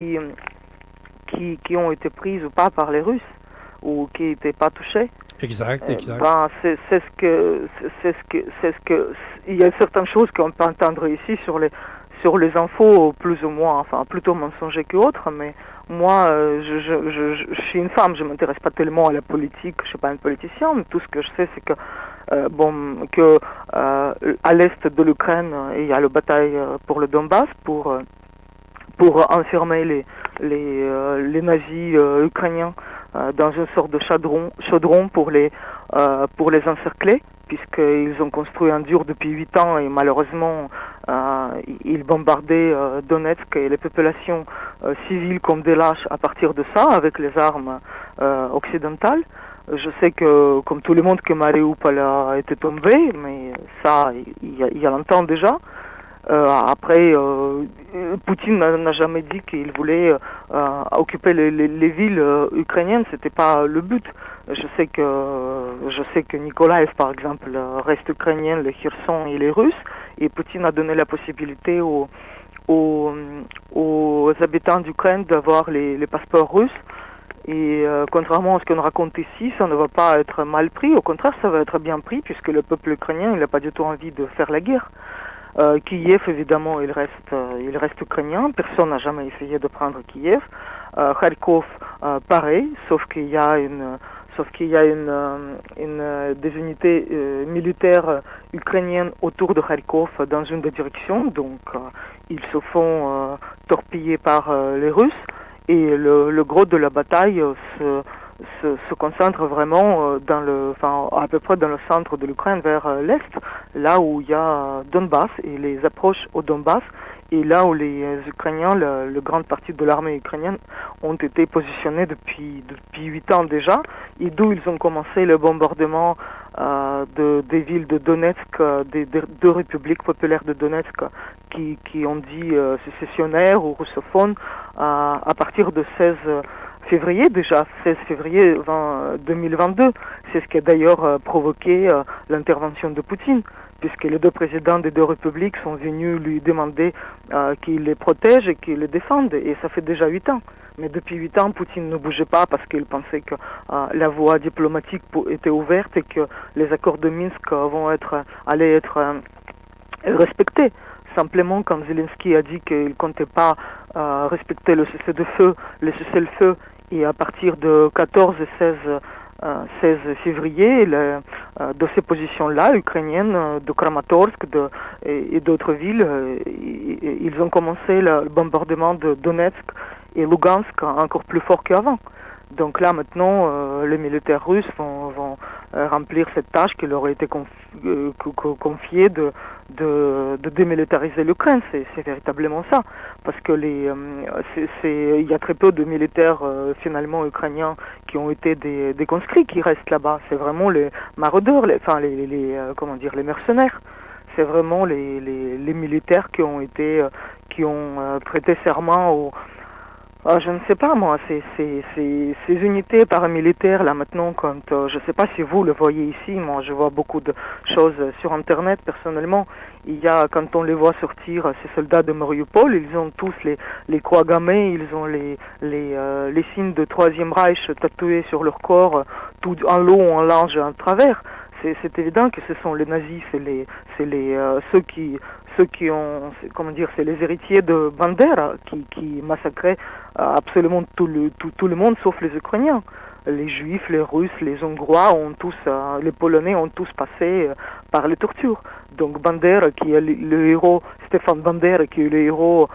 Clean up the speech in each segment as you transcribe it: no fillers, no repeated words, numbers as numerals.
qui ont été prises ou pas par les Russes ou qui n'étaient pas touchées. Exact, exact. Ben, il y a certaines choses qu'on peut entendre ici sur les infos plus ou moins, enfin plutôt mensongers qu'autres, mais moi, je suis une femme, je m'intéresse pas tellement à la politique, je suis pas un politicien, mais tout ce que je sais, c'est que à l'est de l'Ukraine, il y a la bataille pour le Donbass, pour enfermer les nazis ukrainiens dans une sorte de chaudron pour les encercler, puisqu'ils ont construit un dur depuis 8 ans et malheureusement ils bombardaient Donetsk et les populations civiles comme des lâches à partir de ça avec les armes occidentales. Je sais que, comme tout le monde, que Mariupol a été tombé, mais ça, il y a longtemps déjà. Après, Poutine n'a jamais dit qu'il voulait occuper les villes ukrainiennes. C'était pas le but. Je sais que Nikolaev, par exemple, reste ukrainien, le Kherson et les Russes. Et Poutine a donné la possibilité aux habitants d'Ukraine d'avoir les passeports russes. Et contrairement à ce qu'on raconte ici, ça ne va pas être mal pris. Au contraire, ça va être bien pris puisque le peuple ukrainien, il n'a pas du tout envie de faire la guerre. Kiev, évidemment, il reste ukrainien. Personne n'a jamais essayé de prendre Kiev. Kharkov, pareil, sauf qu'il y a des unités militaires ukrainiennes autour de Kharkov dans une des directions. Donc, ils se font torpiller par les Russes. Et le gros de la bataille se concentre vraiment à peu près dans le centre de l'Ukraine vers l'est, là où il y a Donbass et les approches au Donbass, et là où les Ukrainiens, la grande partie de l'armée ukrainienne, ont été positionnés depuis 8 ans déjà, et d'où ils ont commencé le bombardement des villes de Donetsk, des deux républiques populaires de Donetsk, qui ont dit sécessionnaires ou russophones, à partir de 16 février 2022. C'est ce qui a d'ailleurs provoqué l'intervention de Poutine, puisque les deux présidents des deux républiques sont venus lui demander qu'il les protège et qu'il les défende, et ça fait déjà 8 ans. Mais depuis 8 ans, Poutine ne bougeait pas parce qu'il pensait que la voie diplomatique était ouverte et que les accords de Minsk allaient être respectés. Simplement, quand Zelensky a dit qu'il ne comptait pas respecter le cessez-le-feu, et à partir de 14 et 16 février, de ces positions-là, ukrainiennes, de Kramatorsk et d'autres villes, ils ont commencé le bombardement de Donetsk et Lugansk encore plus fort qu'avant. Donc là, maintenant, les militaires russes vont remplir cette tâche qui leur a été confiée de démilitariser l'Ukraine. C'est véritablement ça. Parce que il y a très peu de militaires, finalement, ukrainiens qui ont été des conscrits qui restent là-bas. C'est vraiment les maraudeurs, les mercenaires. C'est vraiment les militaires qui ont prêté serment je ne sais pas moi, ces unités paramilitaires là maintenant, je ne sais pas si vous le voyez ici, moi je vois beaucoup de choses sur internet personnellement. Quand on les voit sortir, ces soldats de Mariupol, ils ont tous les croix gammées, ils ont les signes de Troisième Reich tatoués sur leur corps, tout en long, en large, en travers. C'est évident que ce sont les nazis, ceux qui ont, c'est les héritiers de Bandera qui massacraient absolument tout le monde sauf les Ukrainiens. Les Juifs, les Russes, les Hongrois les Polonais ont tous passé par les tortures. Donc Bandera, qui est le héros, Stéphane Bandera, qui est le héros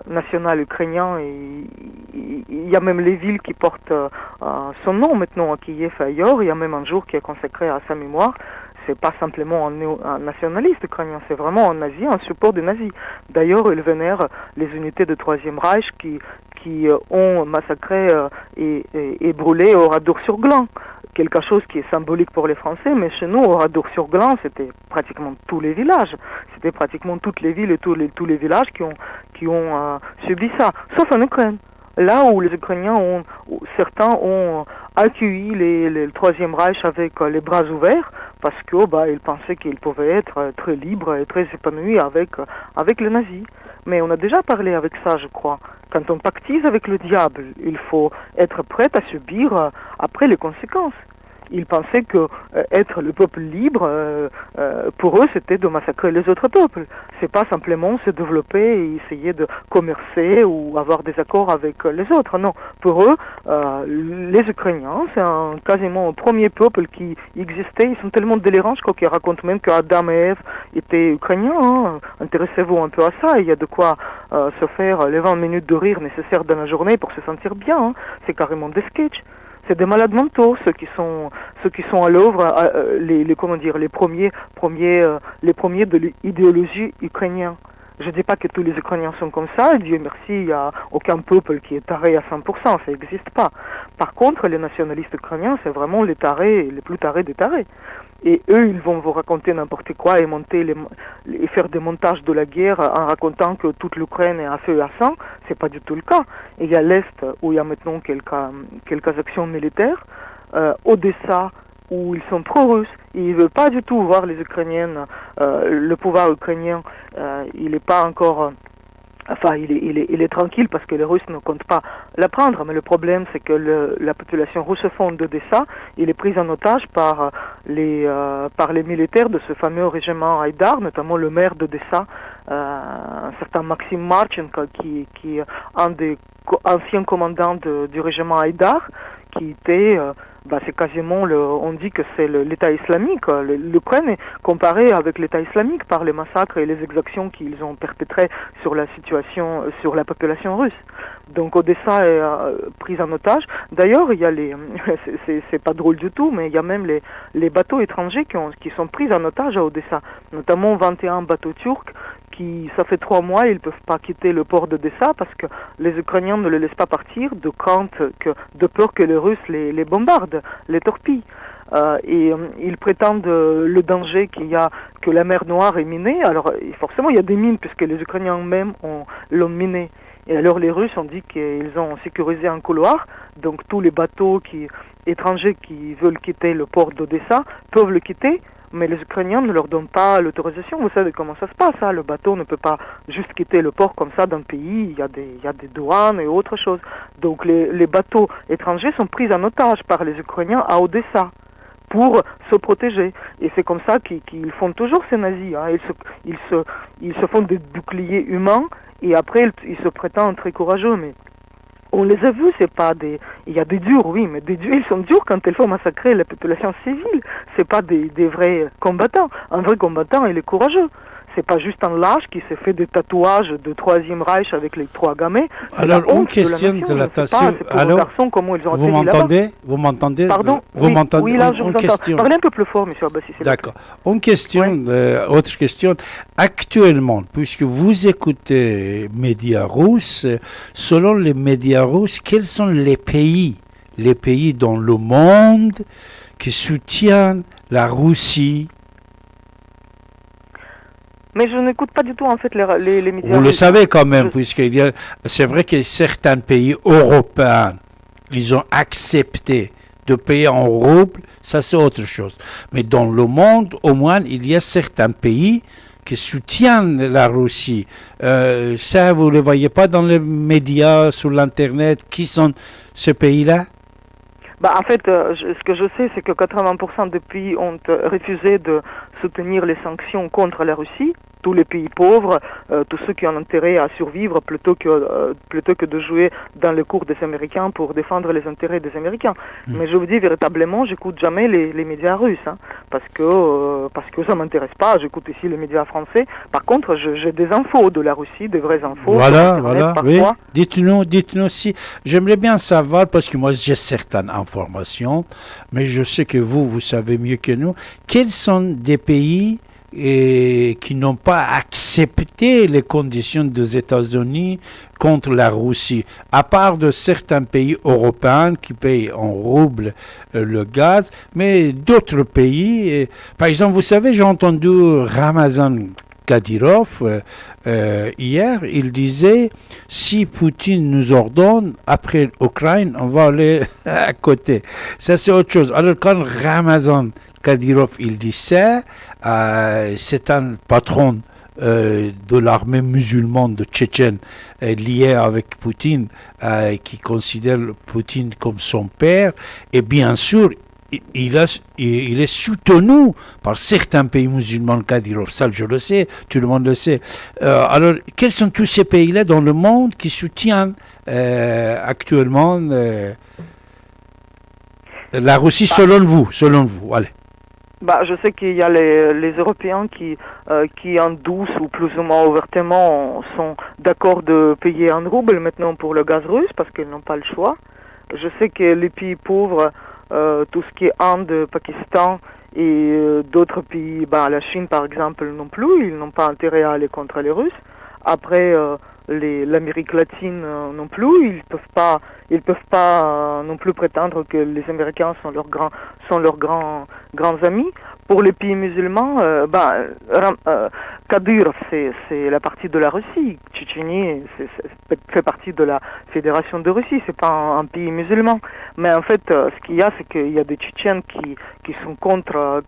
national ukrainien, et il y a même les villes qui portent son nom maintenant à Kiev et ailleurs. Il y a même un jour qui est consacré à sa mémoire. C'est pas simplement un nationaliste ukrainien, c'est vraiment un nazi, un support des nazis. D'ailleurs, il vénère les unités de Troisième Reich qui ont massacré et brûlé Oradour-sur-Glane. Quelque chose qui est symbolique pour les Français, mais chez nous, Oradour-sur-Glane, c'était pratiquement tous les villages. C'était pratiquement toutes les villes et tous les villages qui ont subi ça, sauf en Ukraine. Là où les Ukrainiens certains ont accueilli le Troisième Reich avec les bras ouverts, parce que ils pensaient qu'ils pouvaient être très libres et très épanouis avec les nazis. Mais on a déjà parlé avec ça, je crois. Quand on pactise avec le diable, il faut être prêt à subir après les conséquences. Ils pensaient que être le peuple libre, pour eux, c'était de massacrer les autres peuples. C'est pas simplement se développer et essayer de commercer ou avoir des accords avec les autres. Non, pour eux, les Ukrainiens, c'est quasiment le premier peuple qui existait. Ils sont tellement délirants, je crois qu'ils racontent même qu'Adam et Ève étaient ukrainiens. Hein. Intéressez-vous un peu à ça. Il y a de quoi se faire les 20 minutes de rire nécessaires dans la journée pour se sentir bien. Hein. C'est carrément des sketchs. C'est des malades mentaux, ceux qui sont à l'œuvre, les premiers de l'idéologie ukrainienne. Je ne dis pas que tous les Ukrainiens sont comme ça, et Dieu merci, il n'y a aucun peuple qui est taré à 100%, ça n'existe pas. Par contre, les nationalistes ukrainiens, c'est vraiment les tarés, les plus tarés des tarés. Et eux, ils vont vous raconter n'importe quoi et faire des montages de la guerre en racontant que toute l'Ukraine est à feu et à sang. C'est pas du tout le cas. Et il y a l'Est où il y a maintenant quelques actions militaires. Odessa, où ils sont pro-russes. Ils ne veulent pas du tout voir les Ukrainiennes. Le pouvoir ukrainien, il n'est pas encore... Enfin, il est tranquille parce que les Russes ne comptent pas la prendre, mais le problème c'est que la population russophone d'Odessa, il est prise en otage par les militaires de ce fameux régiment Haïdar, notamment le maire d'Odessa, un certain Maxime Marchenko, qui est un des anciens commandants du régiment Haïdar, qui était... c'est quasiment, on dit que c'est l'État islamique. L'Ukraine est comparée avec l'État islamique par les massacres et les exactions qu'ils ont perpétrés sur la situation, sur la population russe. Donc Odessa est prise en otage. D'ailleurs, il y a c'est pas drôle du tout, mais il y a même les bateaux étrangers qui sont pris en otage à Odessa, notamment 21 bateaux turcs ça fait 3 mois, ils ne peuvent pas quitter le port d'Odessa parce que les Ukrainiens ne les laissent pas partir de peur que les Russes les bombardent, les torpillent. Et ils prétendent le danger que la mer Noire est minée. Alors forcément, il y a des mines puisque les Ukrainiens eux-mêmes l'ont minée. Et alors les Russes ont dit qu'ils ont sécurisé un couloir, donc tous les bateaux étrangers qui veulent quitter le port d'Odessa peuvent le quitter. Mais les Ukrainiens ne leur donnent pas l'autorisation. Vous savez comment ça se passe, hein? Le bateau ne peut pas juste quitter le port comme ça d'un pays. Il y a des douanes et autre chose. Donc les bateaux étrangers sont pris en otage par les Ukrainiens à Odessa pour se protéger. Et c'est comme ça qu'ils font toujours ces nazis. Hein? Ils se font des boucliers humains et après ils se prétendent très courageux. Mais on les a vus, c'est pas des... Il y a des durs, oui, mais ils sont durs quand ils font massacrer la population civile. C'est pas des vrais combattants. Un vrai combattant, il est courageux. C'est pas juste un lâche qui s'est fait des tatouages de Troisième Reich avec les 3 gamins. Alors, une question de la nation. Alors, garçons, comment ils ont vous m'entendez? Vous m'entendez? Pardon? Vous m'entendez? Oui, là, je vous entends. Parlez un peu plus fort, monsieur Abbassi. D'accord. Une question, autre question. Actuellement, puisque vous écoutez médias russes, selon les médias russes, quels sont les pays dans le monde qui soutiennent la Russie? Mais je n'écoute pas du tout en fait les médias. Vous le savez quand même, c'est vrai que certains pays européens, ils ont accepté de payer en roubles, ça c'est autre chose. Mais dans le monde, au moins, il y a certains pays qui soutiennent la Russie. Ça, vous ne le voyez pas dans les médias, sur l'Internet, qui sont ces pays-là? En fait, ce que je sais, c'est que 80% des pays ont refusé de soutenir les sanctions contre la Russie. Tous les pays pauvres, tous ceux qui ont intérêt à survivre plutôt que de jouer dans le cours des Américains pour défendre les intérêts des Américains. Mais je vous dis véritablement, j'écoute jamais les médias russes, hein, parce que ça m'intéresse pas. J'écoute ici les médias français. Par contre, j'ai des infos de la Russie, des vraies infos. Voilà, oui. Dites-nous si. J'aimerais bien savoir, parce que moi j'ai certaines informations, mais je sais que vous savez mieux que nous. Quels sont des pays qui n'ont pas accepté les conditions des États-Unis contre la Russie, à part de certains pays européens qui payent en roubles le gaz, mais d'autres pays, par exemple, vous savez, j'ai entendu Ramazan Kadyrov hier, il disait, si Poutine nous ordonne, après l'Ukraine, on va aller à côté. Ça, c'est autre chose. Alors, quand Ramazan Kadyrov, il dit ça, c'est un patron de l'armée musulmane de Tchétchène liée avec Poutine, qui considère Poutine comme son père, et bien sûr, il est soutenu par certains pays musulmans, Kadyrov, ça je le sais, tout le monde le sait. Alors, quels sont tous ces pays-là dans le monde qui soutiennent actuellement la Russie selon vous, allez. Je sais qu'il y a les Européens qui en douce ou plus ou moins ouvertement sont d'accord de payer en rouble maintenant pour le gaz russe parce qu'ils n'ont pas le choix. Je sais que les pays pauvres, tout ce qui est Inde, Pakistan et d'autres pays, la Chine par exemple non plus, ils n'ont pas intérêt à aller contre les Russes. Après, l'Amérique latine non plus, ils peuvent pas non plus prétendre que les Américains sont leurs grands amis. Pour les pays musulmans, Kadyrov c'est la partie de la Russie, Tchétchénie fait partie de la Fédération de Russie, c'est pas un pays musulman. Mais en fait, ce qu'il y a, c'est qu'il y a des Tchétchènes qui sont contre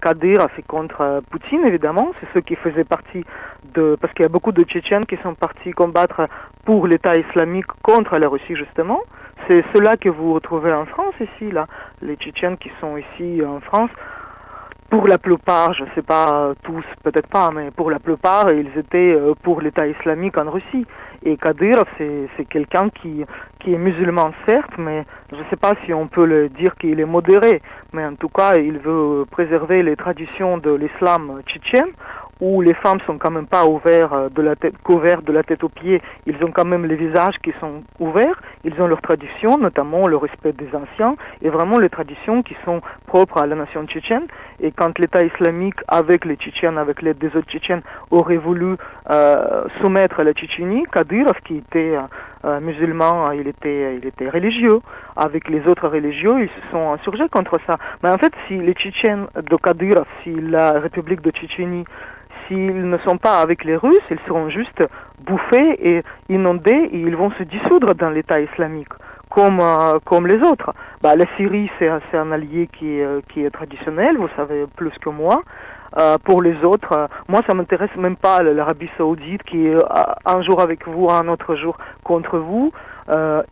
Kadyrov et contre Poutine évidemment, c'est ceux qui faisaient partie parce qu'il y a beaucoup de Tchétchènes qui sont partis combattre pour l'État islamique contre la Russie justement. C'est ceux-là que vous retrouvez en France ici, là, les Tchétchènes qui sont ici en France. Pour la plupart, je ne sais pas tous, peut-être pas, mais pour la plupart, ils étaient pour l'État islamique en Russie. Et Kadyrov, c'est quelqu'un qui est musulman, certes, mais je ne sais pas si on peut le dire qu'il est modéré. Mais en tout cas, il veut préserver les traditions de l'islam tchétchène, où les femmes sont quand même pas couvertes de la tête aux pieds. Ils ont quand même les visages qui sont ouverts. Ils ont leurs traditions, notamment le respect des anciens, et vraiment les traditions qui sont propres à la nation tchétchène. Et quand l'État islamique, avec les Tchétchènes, avec l'aide des autres Tchétchènes, aurait voulu soumettre la Tchétchénie, Kadyrov, qui était musulman, il était religieux. Avec les autres religieux, ils se sont insurgés contre ça. Mais en fait, si les Tchétchènes de Kadyrov, si la République de Tchétchénie, s'ils ne sont pas avec les Russes, ils seront juste bouffés et inondés et ils vont se dissoudre dans l'État islamique, comme les autres. La Syrie, c'est un allié qui est traditionnel, vous savez plus que moi. Pour les autres, moi ça m'intéresse même pas l'Arabie Saoudite qui est un jour avec vous, un autre jour contre vous.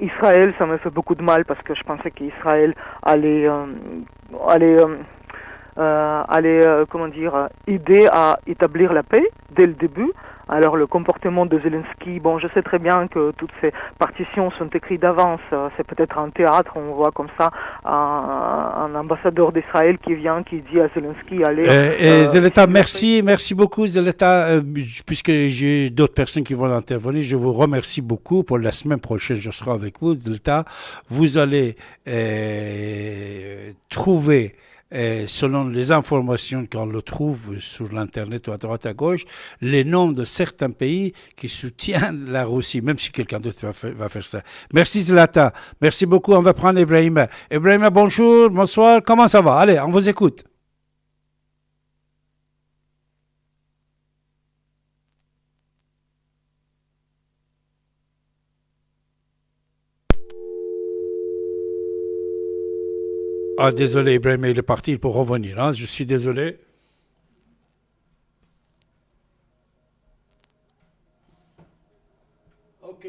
Israël, ça me fait beaucoup de mal parce que je pensais qu'Israël allait aider à établir la paix dès le début. Alors le comportement de Zelensky, je sais très bien que toutes ces partitions sont écrites d'avance, c'est peut-être un théâtre, on voit comme ça un ambassadeur d'Israël qui vient, qui dit à Zelensky, allez... Zeleta, merci beaucoup Zeleta, puisque j'ai d'autres personnes qui vont intervenir, je vous remercie beaucoup. Pour la semaine prochaine, je serai avec vous, Zeleta. Vous allez trouver... selon les informations qu'on le trouve sur l'Internet ou à droite à gauche, les noms de certains pays qui soutiennent la Russie, même si quelqu'un d'autre va faire ça. Merci Zlata, merci beaucoup, on va prendre Ibrahima. Ibrahima, bonjour, bonsoir, comment ça va? Allez, on vous écoute. Ah, désolé, Ibrahim, il est parti pour revenir. Hein? Je suis désolé. Ok.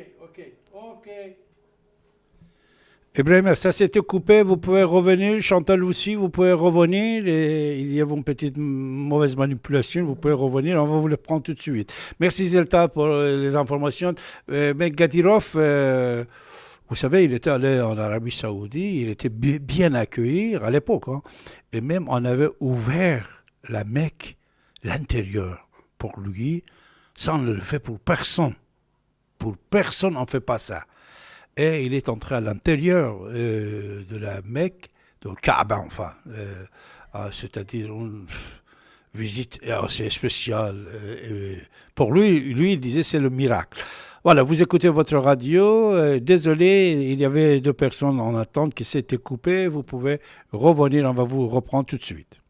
Ibrahim, ça s'était coupé. Vous pouvez revenir. Chantal aussi, vous pouvez revenir. Et il y avait une petite mauvaise manipulation. Vous pouvez revenir. On va vous le prendre tout de suite. Merci Zelta pour les informations. Mais Kadyrov... vous savez, il était allé en Arabie Saoudite, il était bien accueilli à l'époque. Hein, et même, on avait ouvert la Mecque, l'intérieur, pour lui. Ça, on ne le fait pour personne. Pour personne, on ne fait pas ça. Et il est entré à l'intérieur de la Mecque, de Kaaba, enfin. C'est-à-dire une visite assez spéciale. Pour lui, il disait c'est le miracle. Voilà, vous écoutez votre radio. Désolé, il y avait deux personnes en attente qui s'étaient coupées. Vous pouvez revenir, on va vous reprendre tout de suite.